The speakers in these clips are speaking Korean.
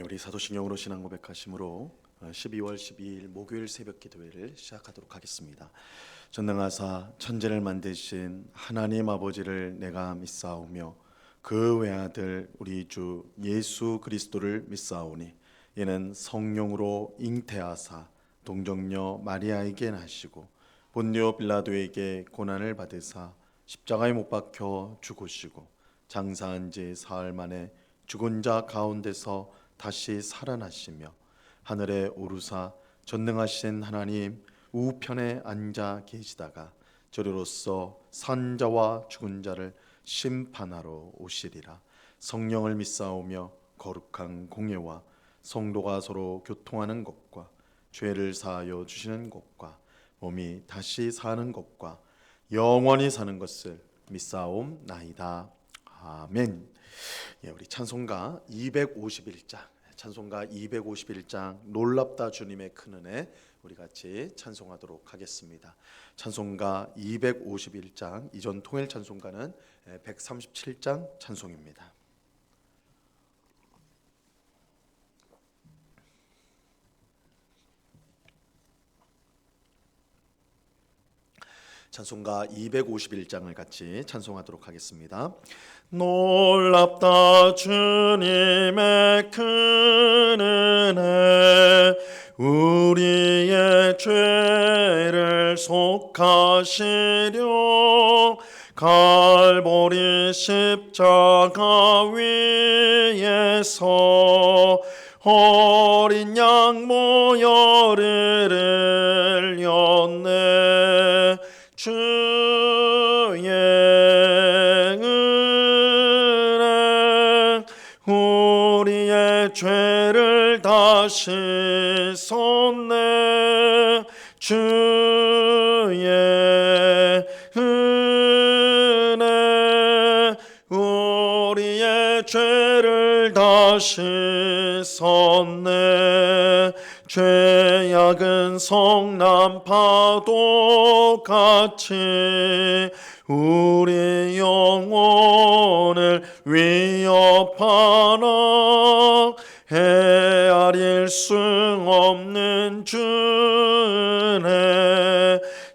우리 사도신경으로 신앙 고백하심으로 12월 12일 목요일 새벽 기도회를 시작하도록 하겠습니다. 전능하사 천지를 만드신 하나님 아버지를 내가 믿사오며 그 외아들 우리 주 예수 그리스도를 믿사오니 이는 성령으로 잉태하사 동정녀 마리아에게 나시고 본디오 빌라도에게 고난을 받으사 십자가에 못 박혀 죽으시고 장사한 지 사흘 만에 죽은 자 가운데서 다시 살아나시며 하늘에 오르사 전능하신 하나님 우편에 앉아 계시다가 저리로서 산자와 죽은 자를 심판하러 오시리라. 성령을 믿사오며 거룩한 공예와 성도가 서로 교통하는 것과 죄를 사하여 주시는 것과 몸이 다시 사는 것과 영원히 사는 것을 믿사옵나이다. 아멘. 우리 찬송가 251장 놀랍다 주님의 큰 은혜 우리 같이 찬송하도록 하겠습니다. 찬송가 251장 이전 통일 찬송가는 137장 찬송입니다. 찬송가 251장을 같이 찬송하도록 하겠습니다. 놀랍다 주님의 큰 은혜 우리의 죄를 속하시려 갈보리 십자가 위에서 어린 양 모여를 흘렸네. 주의 은혜 우리의 죄를 다 씻었네. 주의 은혜 우리의 죄를 다 씻었네. 죄악은 성난 파도 같이 우리 영혼을 위협하나 헤아릴 수 없는 주네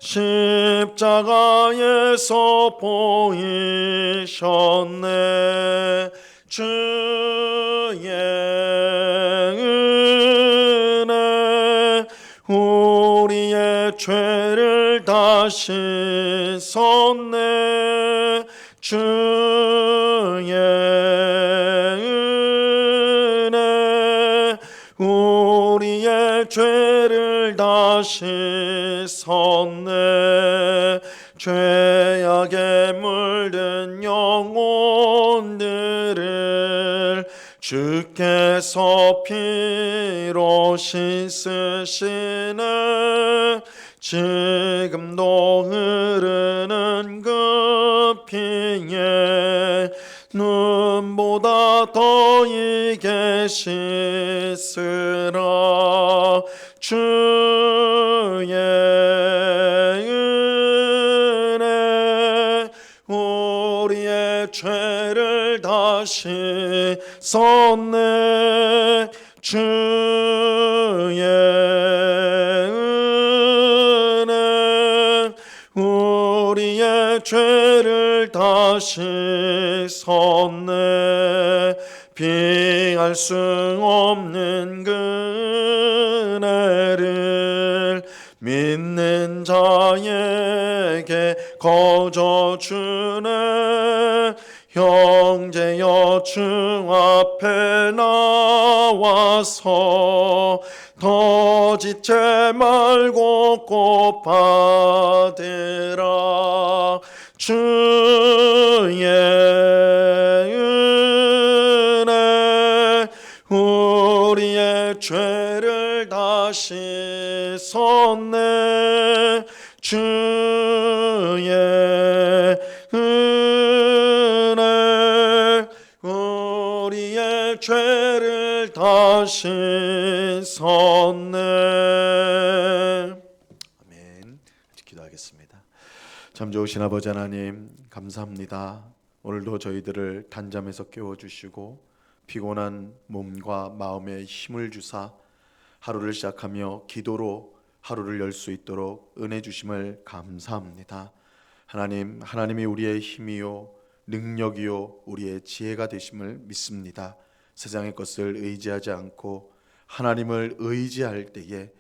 십자가에서 보이셨네. 주의 은혜 우리의 죄를 다 씻었네. 주의 은혜 우리의 죄를 다 씻었네. 죄악에 물든 영혼들을 주께서 피로 씻으시네. 지금도 흐르는 그 피에 눈보다 더 이게 씻으라. 주의 은혜 우리의 죄를 다 씻었네. 주의 은혜 우리의 죄를 다 씻었네. 피할 수 없는 그 은혜를 믿는 자에게 거저 주네. 형제여 주 앞에 나와서 더 짓지 말고 꼭 받으라. 주의 은혜 우리의 죄를 다 씻었네. 주의 은혜 우리의 죄를 다 씻었네. 아멘. 기도하겠습니다. 참 좋으신 아버지 하나님 감사합니다. 오늘도 저희들을 단잠에서 깨워주시고 피곤한 몸과 마음에 힘을 주사 하루를 시작하며 기도로 하루를 열 수 있도록 은혜 주심을 감사합니다. 하나님, 하나님이 우리의 힘이요 능력이요 우리의 지혜가 되심을 믿습니다. 세상의 것을 의지하지 않고 하나님을 의지할 때에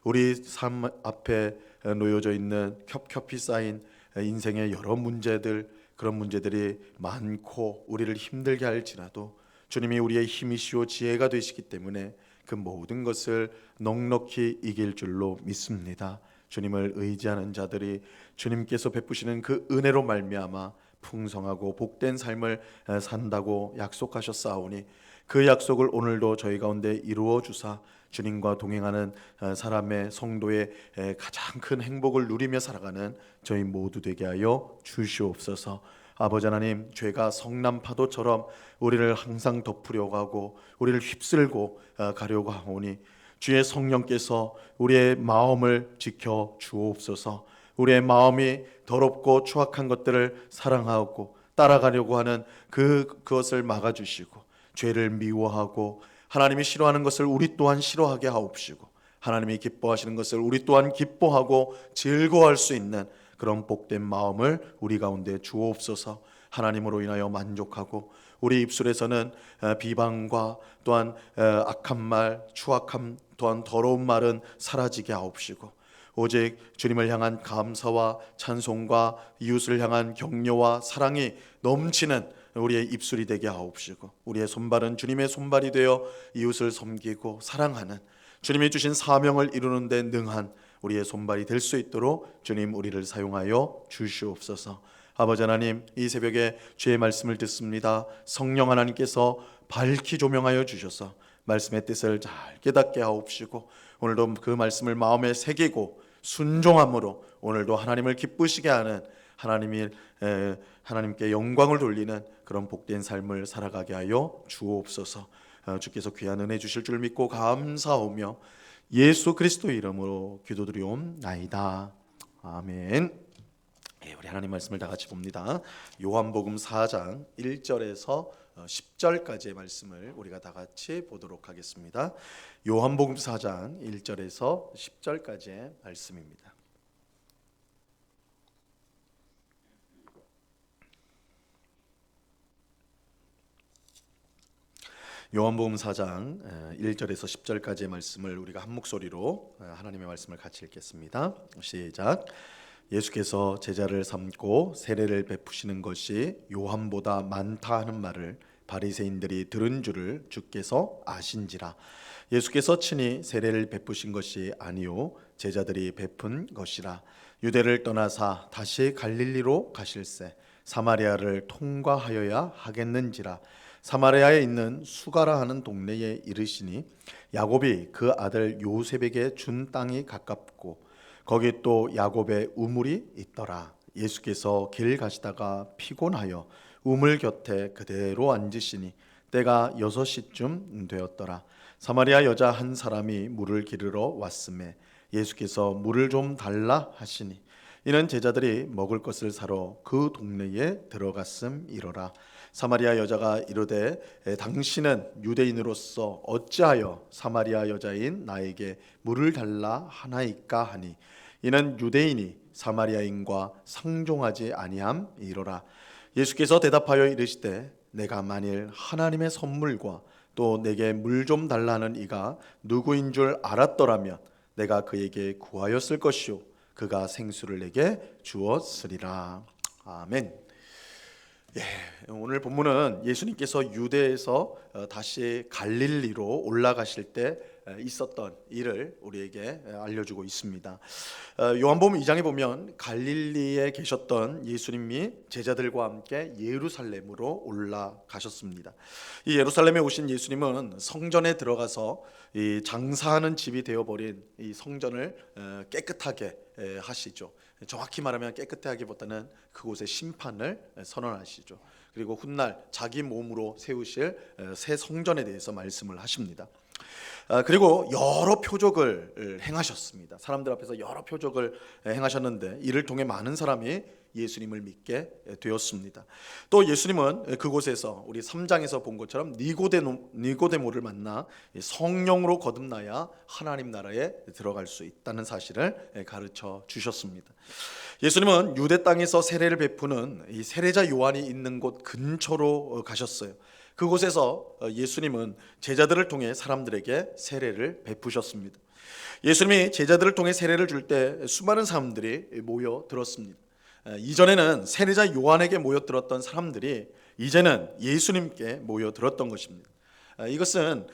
우리 삶 앞에 놓여져 있는 겹겹이 쌓인 인생의 여러 문제들, 그런 문제들이 많고 우리를 힘들게 할지라도 주님이 우리의 힘이시오 지혜가 되시기 때문에 그 모든 것을 넉넉히 이길 줄로 믿습니다. 주님을 의지하는 자들이 주님께서 베푸시는 그 은혜로 말미암아 풍성하고 복된 삶을 산다고 약속하셨사오니 그 약속을 오늘도 저희 가운데 이루어 주사 주님과 동행하는 사람의 성도의 가장 큰 행복을 누리며 살아가는 저희 모두 되게 하여 주시옵소서. 아버지 하나님, 죄가 성난 파도처럼 우리를 항상 덮으려고 하고 우리를 휩쓸고 가려고 하오니 주의 성령께서 우리의 마음을 지켜 주옵소서. 우리의 마음이 더럽고 추악한 것들을 사랑하고 따라가려고 하는 그것을 막아주시고 죄를 미워하고 하나님이 싫어하는 것을 우리 또한 싫어하게 하옵시고 하나님이 기뻐하시는 것을 우리 또한 기뻐하고 즐거워할 수 있는 그런 복된 마음을 우리 가운데 주옵소서. 하나님으로 인하여 만족하고 우리 입술에서는 비방과 또한 악한 말, 추악함 또한 더러운 말은 사라지게 하옵시고 오직 주님을 향한 감사와 찬송과 이웃을 향한 격려와 사랑이 넘치는 우리의 입술이 되게 하옵시고 우리의 손발은 주님의 손발이 되어 이웃을 섬기고 사랑하는 주님이 주신 사명을 이루는 데 능한 우리의 손발이 될 수 있도록 주님 우리를 사용하여 주시옵소서. 아버지 하나님, 이 새벽에 주의 말씀을 듣습니다. 성령 하나님께서 밝히 조명하여 주셔서 말씀의 뜻을 잘 깨닫게 하옵시고 오늘도 그 말씀을 마음에 새기고 순종함으로 오늘도 하나님을 기쁘시게 하는 하나님께 영광을 돌리는 그런 복된 삶을 살아가게 하여 주옵소서. 주께서 귀한 은혜 주실 줄 믿고 감사하며 예수 그리스도 이름으로 기도드리옵나이다. 아멘. 우리 하나님 말씀을 다 같이 봅니다. 요한복음 4장 1절에서 10절까지의 말씀을 우리가 다 같이 보도록 하겠습니다. 요한복음 4장 1절에서 10절까지의 말씀입니다. 요한복음 4장 1절에서 10절까지의 말씀을 우리가 한 목소리로 하나님의 말씀을 같이 읽겠습니다. 시작. 예수께서 제자를 삼고 세례를 베푸시는 것이 요한보다 많다 하는 말을 바리새인들이 들은 줄을 주께서 아신지라. 예수께서 친히 세례를 베푸신 것이 아니요 제자들이 베푼 것이라. 유대를 떠나사 다시 갈릴리로 가실새 사마리아를 통과하여야 하겠는지라. 사마리아에 있는 수가라 하는 동네에 이르시니 야곱이 그 아들 요셉에게 준 땅이 가깝고 거기 또 야곱의 우물이 있더라. 예수께서 길 가시다가 피곤하여 우물 곁에 그대로 앉으시니 때가 6시쯤 되었더라. 사마리아 여자 한 사람이 물을 기르러 왔음에 예수께서 물을 좀 달라 하시니 이는 제자들이 먹을 것을 사러 그 동네에 들어갔음이로라. 사마리아 여자가 이르되 당신은 유대인으로서 어찌하여 사마리아 여자인 나에게 물을 달라 하나이까 하니 이는 유대인이 사마리아인과 상종하지 아니함이로라. 예수께서 대답하여 이르시되 내가 만일 하나님의 선물과 또 내게 물 좀 달라는 이가 누구인 줄 알았더라면 내가 그에게 구하였을 것이요 그가 생수를 내게 주었으리라. 아멘. 오늘 본문은 예수님께서 유대에서 다시 갈릴리로 올라가실 때 있었던 일을 우리에게 알려주고 있습니다. 요한복음 2장에 보면 갈릴리에 계셨던 예수님이 제자들과 함께 예루살렘으로 올라가셨습니다. 이 예루살렘에 오신 예수님은 성전에 들어가서 이 장사하는 집이 되어버린 이 성전을 깨끗하게 하시죠. 정확히 말하면 깨끗하기보다는 그곳에 심판을 선언하시죠. 그리고 훗날 자기 몸으로 세우실 새 성전에 대해서 말씀을 하십니다. 그리고 여러 표적을 행하셨습니다. 사람들 앞에서 여러 표적을 행하셨는데 이를 통해 많은 사람이 예수님을 믿게 되었습니다. 또 예수님은 그곳에서 우리 3장에서 본 것처럼 니고데모를 만나 성령으로 거듭나야 하나님 나라에 들어갈 수 있다는 사실을 가르쳐 주셨습니다. 예수님은 유대 땅에서 세례를 베푸는 이 세례자 요한이 있는 곳 근처로 가셨어요. 그곳에서 예수님은 제자들을 통해 사람들에게 세례를 베푸셨습니다. 예수님이 제자들을 통해 세례를 줄 때 수많은 사람들이 모여들었습니다. 이전에는 세례자 요한에게 모여들었던 사람들이 이제는 예수님께 모여들었던 것입니다. 이것은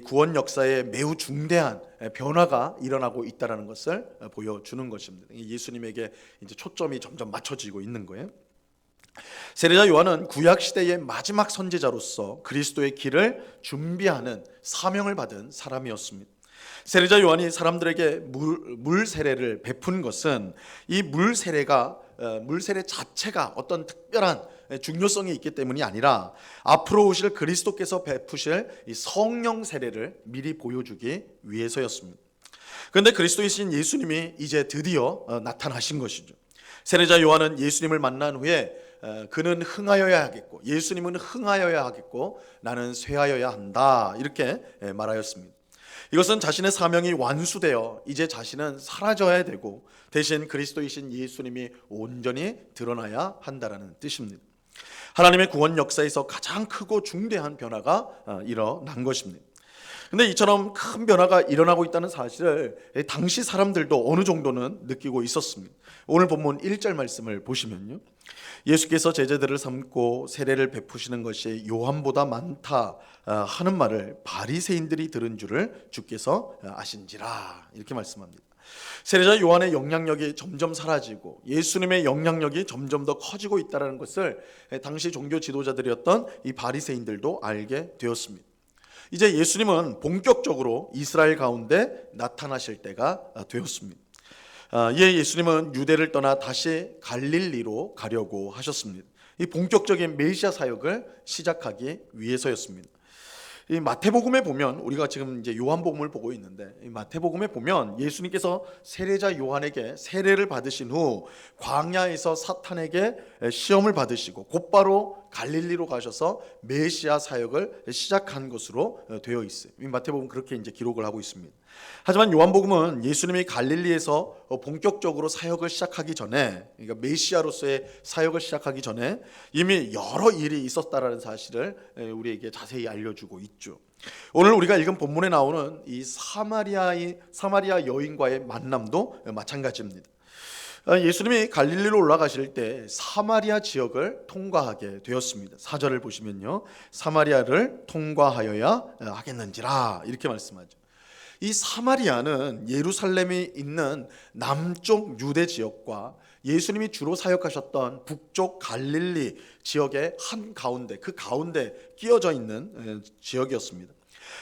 구원 역사에 매우 중대한 변화가 일어나고 있다는 것을 보여주는 것입니다. 예수님에게 이제 초점이 점점 맞춰지고 있는 거예요. 세례자 요한은 구약 시대의 마지막 선지자로서 그리스도의 길을 준비하는 사명을 받은 사람이었습니다. 세례자 요한이 사람들에게 물 세례를 베푼 것은 이 물 세례 자체가 어떤 특별한 중요성이 있기 때문이 아니라 앞으로 오실 그리스도께서 베푸실 이 성령 세례를 미리 보여주기 위해서였습니다. 그런데 그리스도이신 예수님이 이제 드디어 나타나신 것이죠. 세례자 요한은 예수님을 만난 후에 그는 흥하여야 하겠고 예수님은 흥하여야 하겠고 나는 쇠하여야 한다 이렇게 말하였습니다. 이것은 자신의 사명이 완수되어 이제 자신은 사라져야 되고 대신 그리스도이신 예수님이 온전히 드러나야 한다라는 뜻입니다. 하나님의 구원 역사에서 가장 크고 중대한 변화가 일어난 것입니다. 근데 이처럼 큰 변화가 일어나고 있다는 사실을 당시 사람들도 어느 정도는 느끼고 있었습니다. 오늘 본문 1절 말씀을 보시면요, 예수께서 제자들을 삼고 세례를 베푸시는 것이 요한보다 많다 하는 말을 바리새인들이 들은 줄을 주께서 아신지라 이렇게 말씀합니다. 세례자 요한의 영향력이 점점 사라지고 예수님의 영향력이 점점 더 커지고 있다는 것을 당시 종교 지도자들이었던 이 바리새인들도 알게 되었습니다. 이제 예수님은 본격적으로 이스라엘 가운데 나타나실 때가 되었습니다. 이에 예수님은 유대를 떠나 다시 갈릴리로 가려고 하셨습니다. 이 본격적인 메시아 사역을 시작하기 위해서였습니다. 이 마태복음에 보면 우리가 지금 이제 요한복음을 보고 있는데 이 마태복음에 보면 예수님께서 세례자 요한에게 세례를 받으신 후 광야에서 사탄에게 시험을 받으시고 곧바로 갈릴리로 가셔서 메시아 사역을 시작한 것으로 되어 있어요. 이 마태복음 그렇게 이제 기록을 하고 있습니다. 하지만 요한복음은 예수님이 갈릴리에서 본격적으로 사역을 시작하기 전에, 그러니까 메시아로서의 사역을 시작하기 전에 이미 여러 일이 있었다라는 사실을 우리에게 자세히 알려주고 있죠. 오늘 우리가 읽은 본문에 나오는 이 사마리아 여인과의 만남도 마찬가지입니다. 예수님이 갈릴리로 올라가실 때 사마리아 지역을 통과하게 되었습니다. 4절을 보시면요, 사마리아를 통과하여야 하겠는지라 이렇게 말씀하죠. 이 사마리아는 예루살렘이 있는 남쪽 유대 지역과 예수님이 주로 사역하셨던 북쪽 갈릴리 지역의 한 가운데, 그 가운데 끼어져 있는 지역이었습니다.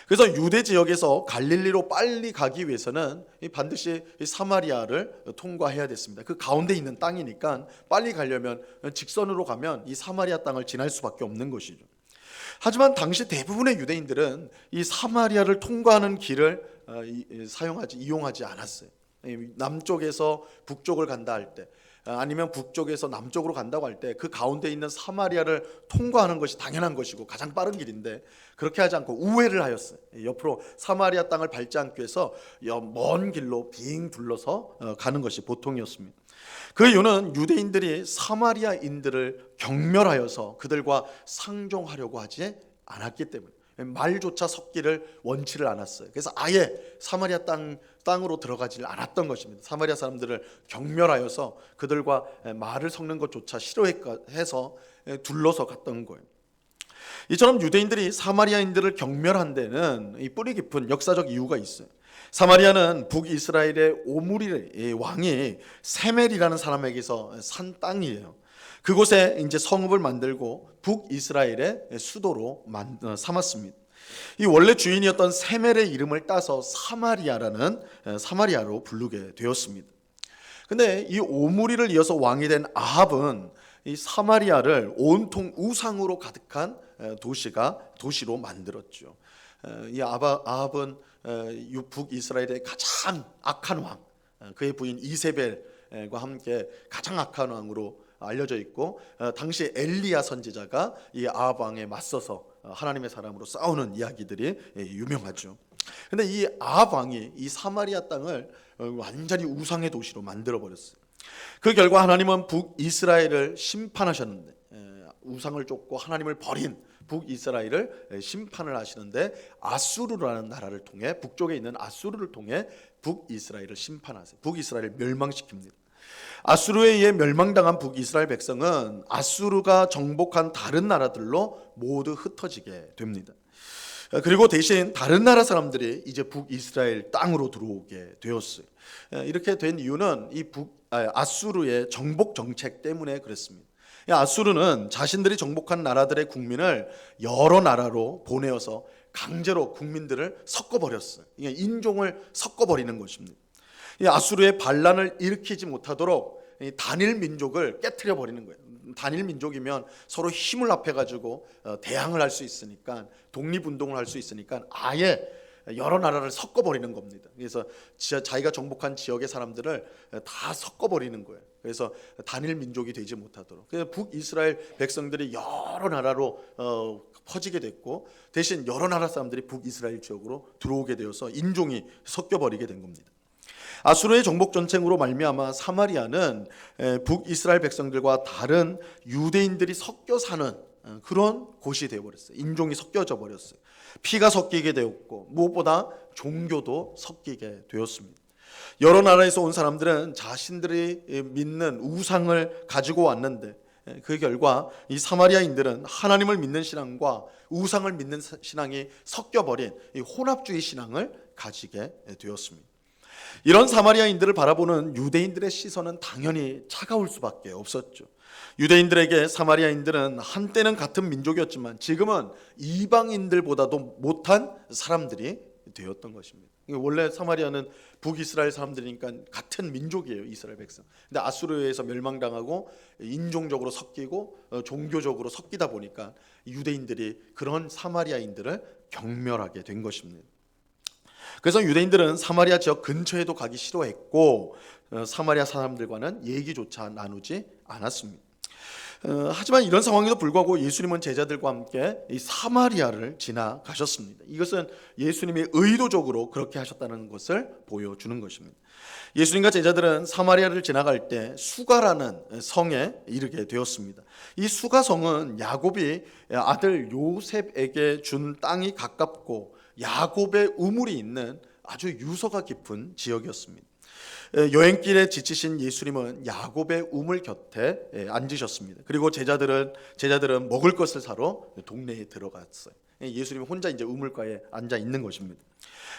그래서 유대 지역에서 갈릴리로 빨리 가기 위해서는 반드시 사마리아를 통과해야 됐습니다. 그 가운데 있는 땅이니까 빨리 가려면 직선으로 가면 이 사마리아 땅을 지날 수밖에 없는 것이죠. 하지만 당시 대부분의 유대인들은 이 사마리아를 통과하는 길을 이용하지 않았어요. 남쪽에서 북쪽을 간다 할 때, 아니면 북쪽에서 남쪽으로 간다고 할 때 그 가운데 있는 사마리아를 통과하는 것이 당연한 것이고 가장 빠른 길인데 그렇게 하지 않고 우회를 하였어요. 옆으로 사마리아 땅을 밟지 않기 위해서 먼 길로 빙 둘러서 가는 것이 보통이었습니다. 그 이유는 유대인들이 사마리아인들을 경멸하여서 그들과 상종하려고 하지 않았기 때문에, 말조차 섞기를 원치를 않았어요. 그래서 아예 사마리아 땅으로 들어가지 않았던 것입니다. 사마리아 사람들을 경멸하여서 그들과 말을 섞는 것조차 싫어해서 둘러서 갔던 거예요. 이처럼 유대인들이 사마리아인들을 경멸한 데는 이 뿌리 깊은 역사적 이유가 있어요. 사마리아는 북이스라엘의 오므리 왕이 세멜이라는 사람에게서 산 땅이에요. 그곳에 이제 성읍을 만들고 북이스라엘의 수도로 삼았습니다. 이 원래 주인이었던 세멜의 이름을 따서 사마리아로 부르게 되었습니다. 근데 이 오므리를 이어서 왕이 된 아합은 이 사마리아를 온통 우상으로 가득한 도시로 만들었죠. 이 아합은 북이스라엘의 가장 악한 왕, 그의 부인 이세벨과 함께 가장 악한 왕으로 알려져 있고, 당시 엘리야 선지자가 이 아합 왕에 맞서서 하나님의 사람으로 싸우는 이야기들이 유명하죠. 근데 이 아합 왕이 이 사마리아 땅을 완전히 우상의 도시로 만들어 버렸어요. 그 결과 하나님은 북이스라엘을 심판하셨는데, 우상을 쫓고 하나님을 버린 북이스라엘을 심판을 하시는데, 아수르라는 나라를 통해, 북쪽에 있는 아수르를 통해 북이스라엘을 심판하세요. 북이스라엘을 멸망시킵니다. 아수르에 의해 멸망당한 북이스라엘 백성은 아수르가 정복한 다른 나라들로 모두 흩어지게 됩니다. 그리고 대신 다른 나라 사람들이 이제 북이스라엘 땅으로 들어오게 되었어요. 이렇게 된 이유는 이 아수르의 정복 정책 때문에 그랬습니다. 아수르는 자신들이 정복한 나라들의 국민을 여러 나라로 보내어서 강제로 국민들을 섞어버렸어요. 인종을 섞어버리는 것입니다. 이 아수르의 반란을 일으키지 못하도록 단일 민족을 깨트려 버리는 거예요. 단일 민족이면 서로 힘을 합해가지고 대항을 할 수 있으니까, 독립운동을 할 수 있으니까 아예 여러 나라를 섞어버리는 겁니다. 그래서 자기가 정복한 지역의 사람들을 다 섞어버리는 거예요. 그래서 단일 민족이 되지 못하도록. 그래서 북이스라엘 백성들이 여러 나라로 퍼지게 됐고, 대신 여러 나라 사람들이 북이스라엘 지역으로 들어오게 되어서 인종이 섞여버리게 된 겁니다. 아수르의 정복 전쟁으로 말미암아 사마리아는 북이스라엘 백성들과 다른 유대인들이 섞여 사는 그런 곳이 되어버렸어요. 인종이 섞여져 버렸어요. 피가 섞이게 되었고, 무엇보다 종교도 섞이게 되었습니다. 여러 나라에서 온 사람들은 자신들이 믿는 우상을 가지고 왔는데, 그 결과 이 사마리아인들은 하나님을 믿는 신앙과 우상을 믿는 신앙이 섞여버린 이 혼합주의 신앙을 가지게 되었습니다. 이런 사마리아인들을 바라보는 유대인들의 시선은 당연히 차가울 수밖에 없었죠. 유대인들에게 사마리아인들은 한때는 같은 민족이었지만 지금은 이방인들보다도 못한 사람들이 되었던 것입니다. 원래 사마리아는 북이스라엘 사람들이니까 같은 민족이에요, 이스라엘 백성. 근데 아수르에서 멸망당하고 인종적으로 섞이고 종교적으로 섞이다 보니까 유대인들이 그런 사마리아인들을 경멸하게 된 것입니다. 그래서 유대인들은 사마리아 지역 근처에도 가기 싫어했고, 사마리아 사람들과는 얘기조차 나누지 않았습니다. 하지만 이런 상황에도 불구하고 예수님은 제자들과 함께 이 사마리아를 지나가셨습니다. 이것은 예수님이 의도적으로 그렇게 하셨다는 것을 보여주는 것입니다. 예수님과 제자들은 사마리아를 지나갈 때 수가라는 성에 이르게 되었습니다. 이 수가성은 야곱이 아들 요셉에게 준 땅이 가깝고 야곱의 우물이 있는 아주 유서가 깊은 지역이었습니다. 여행길에 지치신 예수님은 야곱의 우물 곁에 앉으셨습니다. 그리고 제자들은 먹을 것을 사러 동네에 들어갔어요. 예수님이 혼자 이제 우물가에 앉아 있는 것입니다.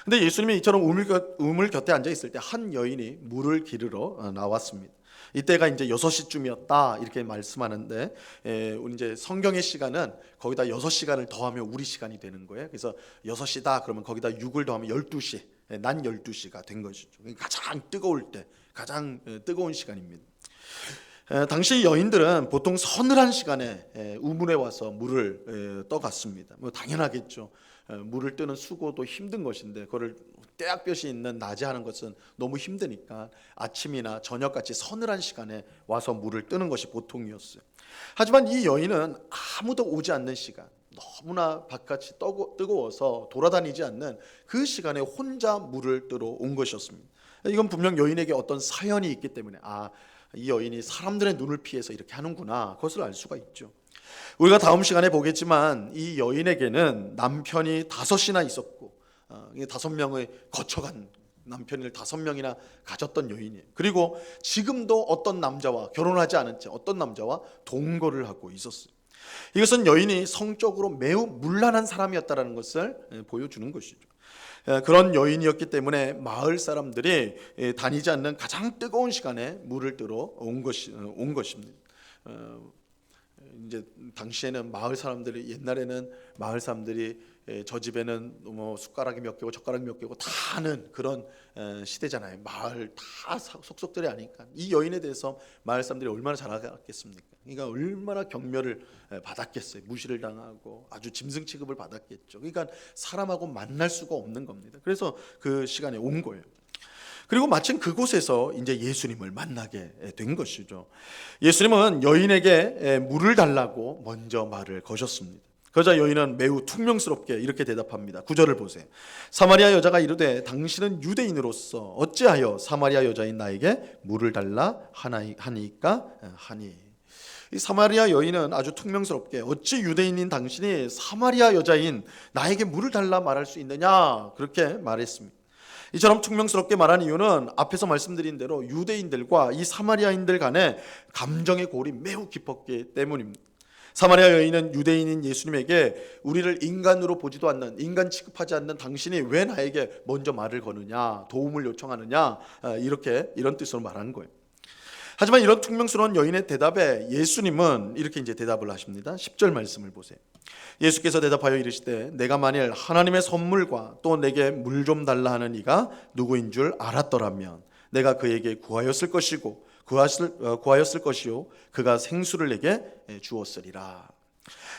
근데 예수님이 이처럼 우물 곁에 앉아 있을 때 한 여인이 물을 기르러 나왔습니다. 이때가 이제 6시쯤이었다 이렇게 말씀하는데, 우리 이제 성경의 시간은 거기다 6시간을 더하면 우리 시간이 되는 거예요. 그래서 6시다 그러면 거기다 6을 더하면 12시, 낮 12시가 된 것이죠. 가장 뜨거울 때, 가장 뜨거운 시간입니다. 당시 여인들은 보통 서늘한 시간에 우물에 와서 물을 떠갔습니다. 뭐 당연하겠죠. 물을 뜨는 수고도 힘든 것인데 그거를 떼약볕이 있는 낮에 하는 것은 너무 힘드니까 아침이나 저녁같이 서늘한 시간에 와서 물을 뜨는 것이 보통이었어요. 하지만 이 여인은 아무도 오지 않는 시간, 너무나 바깥이 뜨거워서 돌아다니지 않는 그 시간에 혼자 물을 뜨러 온 것이었습니다. 이건 분명 여인에게 어떤 사연이 있기 때문에 이 여인이 사람들의 눈을 피해서 이렇게 하는구나, 그것을 알 수가 있죠. 우리가 다음 시간에 보겠지만 이 여인에게는 남편이 5이나 있었고 5명을 거쳐간 남편을 5명이나 가졌던 여인이에요. 그리고 지금도 어떤 남자와 결혼하지 않은 채 어떤 남자와 동거를 하고 있었어요. 이것은 여인이 성적으로 매우 문란한 사람이었다는 것을 보여주는 것이죠. 그런 여인이었기 때문에 마을 사람들이 다니지 않는 가장 뜨거운 시간에 물을 뜨러 온 것입니다. 이제 당시에는 옛날에는 마을 사람들이 저 집에는 뭐 숟가락이 몇 개고 젓가락이 몇 개고 다 아는 그런 시대잖아요. 마을 다 속속들이 아니까 이 여인에 대해서 마을 사람들이 얼마나 잘 알았겠습니까? 그러니까 얼마나 경멸을 받았겠어요. 무시를 당하고 아주 짐승 취급을 받았겠죠. 그러니까 사람하고 만날 수가 없는 겁니다. 그래서 그 시간에 온 거예요. 그리고 마침 그곳에서 이제 예수님을 만나게 된 것이죠. 예수님은 여인에게 물을 달라고 먼저 말을 거셨습니다. 그러자 여인은 매우 퉁명스럽게 이렇게 대답합니다. 9절을 보세요. 사마리아 여자가 이르되 당신은 유대인으로서 어찌하여 사마리아 여자인 나에게 물을 달라 하니까 하니. 이 사마리아 여인은 아주 퉁명스럽게 어찌 유대인인 당신이 사마리아 여자인 나에게 물을 달라 말할 수 있느냐 그렇게 말했습니다. 이처럼 퉁명스럽게 말한 이유는 앞에서 말씀드린 대로 유대인들과 이 사마리아인들 간의 감정의 골이 매우 깊었기 때문입니다. 사마리아 여인은 유대인인 예수님에게 우리를 인간으로 보지도 않는, 인간 취급하지 않는 당신이 왜 나에게 먼저 말을 거느냐, 도움을 요청하느냐, 이런 뜻으로 말하는 거예요. 하지만 이런 퉁명스러운 여인의 대답에 예수님은 이렇게 이제 대답을 하십니다. 10절 말씀을 보세요. 예수께서 대답하여 이르시되 내가 만일 하나님의 선물과 또 내게 물 좀 달라 하는 이가 누구인 줄 알았더라면 내가 그에게 구하였을 것이고 구하였을 것이요 그가 생수를 내게 주었으리라.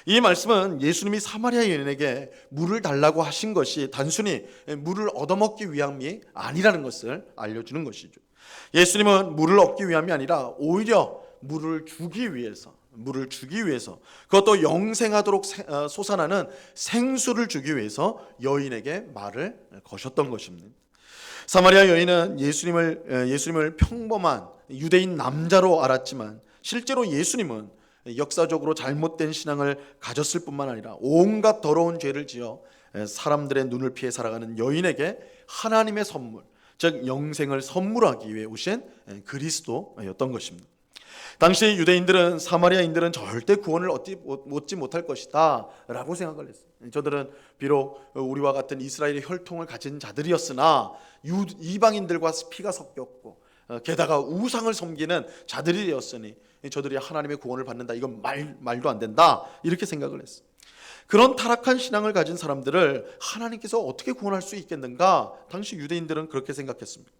이 말씀은 예수님이 사마리아 여인에게 물을 달라고 하신 것이 단순히 물을 얻어먹기 위함이 아니라는 것을 알려주는 것이죠. 예수님은 물을 얻기 위함이 아니라 오히려 물을 주기 위해서 그것도 영생하도록 솟아나는 생수를 주기 위해서 여인에게 말을 거셨던 것입니다. 사마리아 여인은 예수님을 평범한 유대인 남자로 알았지만 실제로 예수님은 역사적으로 잘못된 신앙을 가졌을 뿐만 아니라 온갖 더러운 죄를 지어 사람들의 눈을 피해 살아가는 여인에게 하나님의 선물, 즉 영생을 선물하기 위해 오신 그리스도였던 것입니다. 당시 유대인들은 사마리아인들은 절대 구원을 얻지 못할 것이다 라고 생각을 했어요. 저들은 비록 우리와 같은 이스라엘의 혈통을 가진 자들이었으나 이방인들과 피가 섞였고 게다가 우상을 섬기는 자들이 되었으니 저들이 하나님의 구원을 받는다, 이건 말도 안 된다 이렇게 생각을 했어요. 그런 타락한 신앙을 가진 사람들을 하나님께서 어떻게 구원할 수 있겠는가? 당시 유대인들은 그렇게 생각했습니다.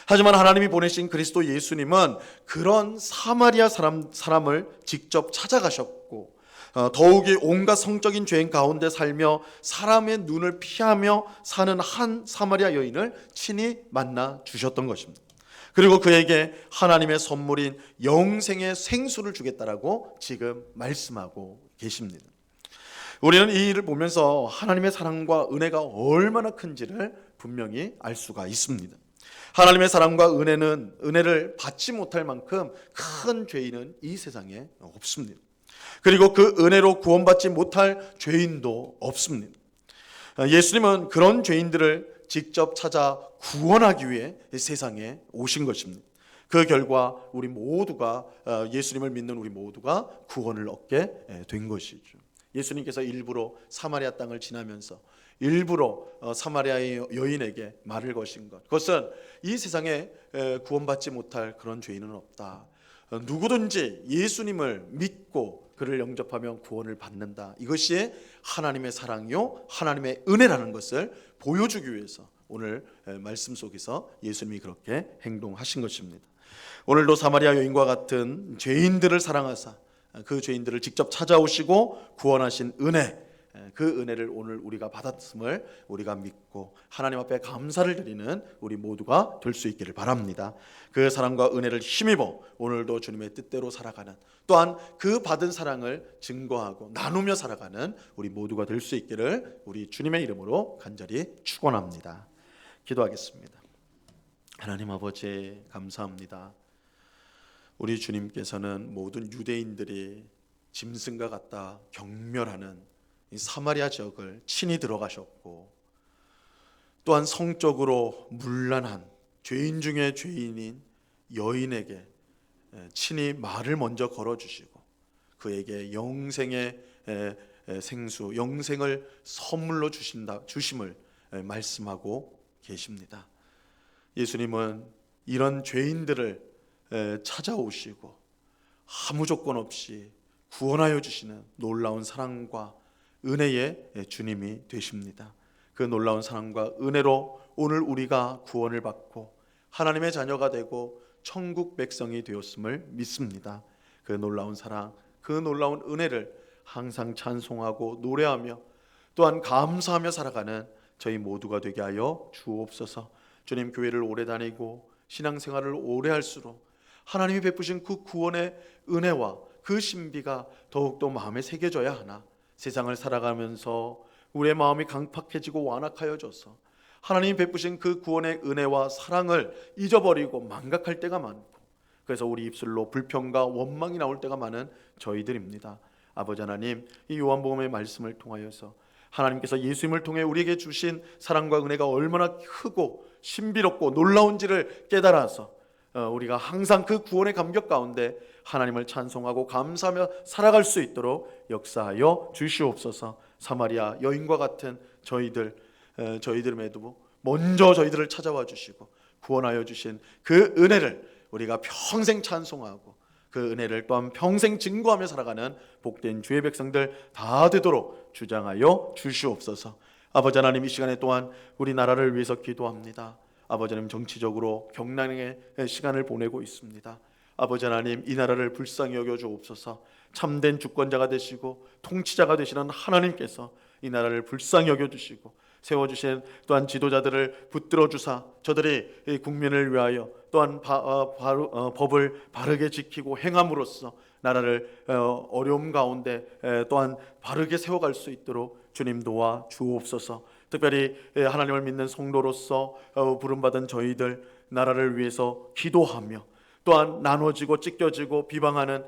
하지만 하나님이 보내신 그리스도 예수님은 그런 사마리아 사람을 직접 찾아가셨고 더욱이 온갖 성적인 죄인 가운데 살며 사람의 눈을 피하며 사는 한 사마리아 여인을 친히 만나 주셨던 것입니다. 그리고 그에게 하나님의 선물인 영생의 생수를 주겠다라고 지금 말씀하고 계십니다. 우리는 이 일을 보면서 하나님의 사랑과 은혜가 얼마나 큰지를 분명히 알 수가 있습니다. 하나님의 사랑과 은혜를 받지 못할 만큼 큰 죄인은 이 세상에 없습니다. 그리고 그 은혜로 구원받지 못할 죄인도 없습니다. 예수님은 그런 죄인들을 직접 찾아 구원하기 위해 세상에 오신 것입니다. 그 결과 우리 모두가 예수님을 믿는 우리 모두가 구원을 얻게 된 것이죠. 예수님께서 일부러 사마리아 땅을 지나면서 일부러 사마리아의 여인에게 말을 거신 것, 그것은 이 세상에 구원받지 못할 그런 죄인은 없다, 누구든지 예수님을 믿고 그를 영접하면 구원을 받는다, 이것이 하나님의 사랑이요 하나님의 은혜라는 것을 보여주기 위해서 오늘 말씀 속에서 예수님이 그렇게 행동하신 것입니다. 오늘도 사마리아 여인과 같은 죄인들을 사랑하사 그 죄인들을 직접 찾아오시고 구원하신 은혜, 그 은혜를 오늘 우리가 받았음을 우리가 믿고 하나님 앞에 감사를 드리는 우리 모두가 될 수 있기를 바랍니다. 그 사랑과 은혜를 힘입어 오늘도 주님의 뜻대로 살아가는, 또한 그 받은 사랑을 증거하고 나누며 살아가는 우리 모두가 될 수 있기를 우리 주님의 이름으로 간절히 축원합니다. 기도하겠습니다. 하나님 아버지 감사합니다. 우리 주님께서는 모든 유대인들이 짐승과 같다 경멸하는 이 사마리아 지역을 친히 들어가셨고, 또한 성적으로 문란한 죄인 중에 죄인인 여인에게 친히 말을 먼저 걸어주시고 그에게 영생의 생수, 영생을 선물로 주심을 말씀하고 계십니다. 예수님은 이런 죄인들을 찾아오시고 아무 조건 없이 구원하여 주시는 놀라운 사랑과 은혜의 주님이 되십니다. 그 놀라운 사랑과 은혜로 오늘 우리가 구원을 받고 하나님의 자녀가 되고 천국 백성이 되었음을 믿습니다. 그 놀라운 사랑, 그 놀라운 은혜를 항상 찬송하고 노래하며 또한 감사하며 살아가는 저희 모두가 되게 하여 주옵소서. 주님, 교회를 오래 다니고 신앙생활을 오래 할수록 하나님이 베푸신 그 구원의 은혜와 그 신비가 더욱더 마음에 새겨져야 하나. 세상을 살아가면서 우리의 마음이 강팍해지고 완악하여져서 하나님이 베푸신 그 구원의 은혜와 사랑을 잊어버리고 망각할 때가 많고, 그래서 우리 입술로 불평과 원망이 나올 때가 많은 저희들입니다. 아버지 하나님, 이 요한복음의 말씀을 통하여서 하나님께서 예수님을 통해 우리에게 주신 사랑과 은혜가 얼마나 크고 신비롭고 놀라운지를 깨달아서 우리가 항상 그 구원의 감격 가운데 하나님을 찬송하고 감사하며 살아갈 수 있도록 역사하여 주시옵소서. 사마리아 여인과 같은 저희들임에도 먼저 저희들을 찾아와 주시고 구원하여 주신 그 은혜를 우리가 평생 찬송하고 그 은혜를 또한 평생 증거하며 살아가는 복된 주의 백성들 다 되도록 주장하여 주시옵소서. 아버지 하나님, 이 시간에 또한 우리나라를 위해서 기도합니다. 아버지 하나님, 정치적으로 경랑의 시간을 보내고 있습니다. 아버지 하나님, 이 나라를 불쌍히 여겨 주옵소서. 참된 주권자가 되시고 통치자가 되시는 하나님께서 이 나라를 불쌍히 여겨 주시고 세워주신 또한 지도자들을 붙들어 주사 저들이 국민을 위하여 또한 법을 바르게 지키고 행함으로써 나라를 어려움 가운데 또한 바르게 세워갈 수 있도록 주님 도와 주옵소서. 특별히 하나님을 믿는 성도로서 부름받은 저희들 나라를 위해서 기도하며 또한 나눠지고 찢겨지고 비방하는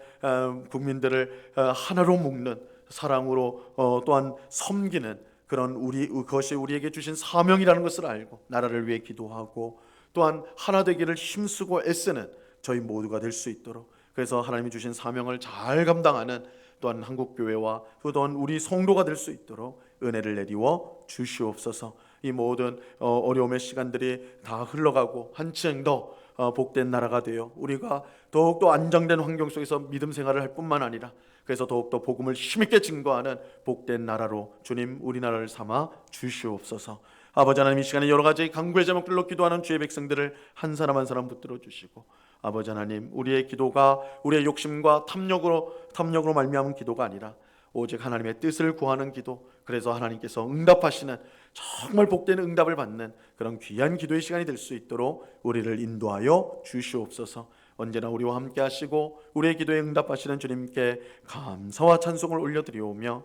국민들을 하나로 묶는 사랑으로 또한 섬기는 그것이 우리에게 주신 사명이라는 것을 알고 나라를 위해 기도하고 또한 하나 되기를 힘쓰고 애쓰는 저희 모두가 될 수 있도록, 그래서 하나님이 주신 사명을 잘 감당하는 또한 한국교회와 또한 우리 성도가 될 수 있도록 은혜를 내리워 주시옵소서. 이 모든 어려움의 시간들이 다 흘러가고 한층 더 복된 나라가 되어 우리가 더욱더 안정된 환경 속에서 믿음 생활을 할 뿐만 아니라 그래서 더욱더 복음을 힘있게 증거하는 복된 나라로 주님 우리나라를 삼아 주시옵소서. 아버지 하나님, 이 시간에 여러 가지 간구의 제목들로 기도하는 주의 백성들을 한 사람 한 사람 붙들어 주시고, 아버지 하나님, 우리의 기도가 우리의 욕심과 탐욕으로 말미암은 기도가 아니라 오직 하나님의 뜻을 구하는 기도, 그래서 하나님께서 응답하시는 정말 복된 응답을 받는 그런 귀한 기도의 시간이 될 수 있도록 우리를 인도하여 주시옵소서. 언제나 우리와 함께 하시고 우리의 기도에 응답하시는 주님께 감사와 찬송을 올려드리오며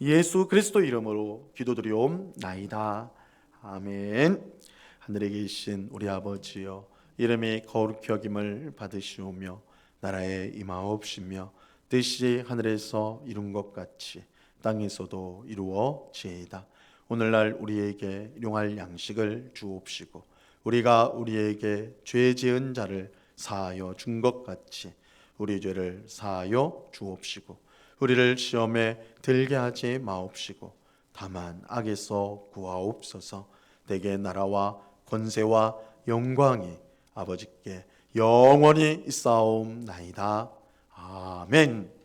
예수 그리스도 이름으로 기도드리옵나이다. 아멘. 하늘에 계신 우리 아버지여, 이름이 거룩히 여김을 받으시오며 나라에 임하옵시며 뜻이 하늘에서 이룬 것 같이 땅에서도 이루어지이다. 오늘날 우리에게 일용할 양식을 주옵시고 우리가 우리에게 죄 지은 자를 사하여 준 것 같이 우리 죄를 사하여 주옵시고 우리를 시험에 들게 하지 마옵시고 다만 악에서 구하옵소서. 대개 나라와 권세와 영광이 아버지께 영원히 있사옵나이다. 아멘.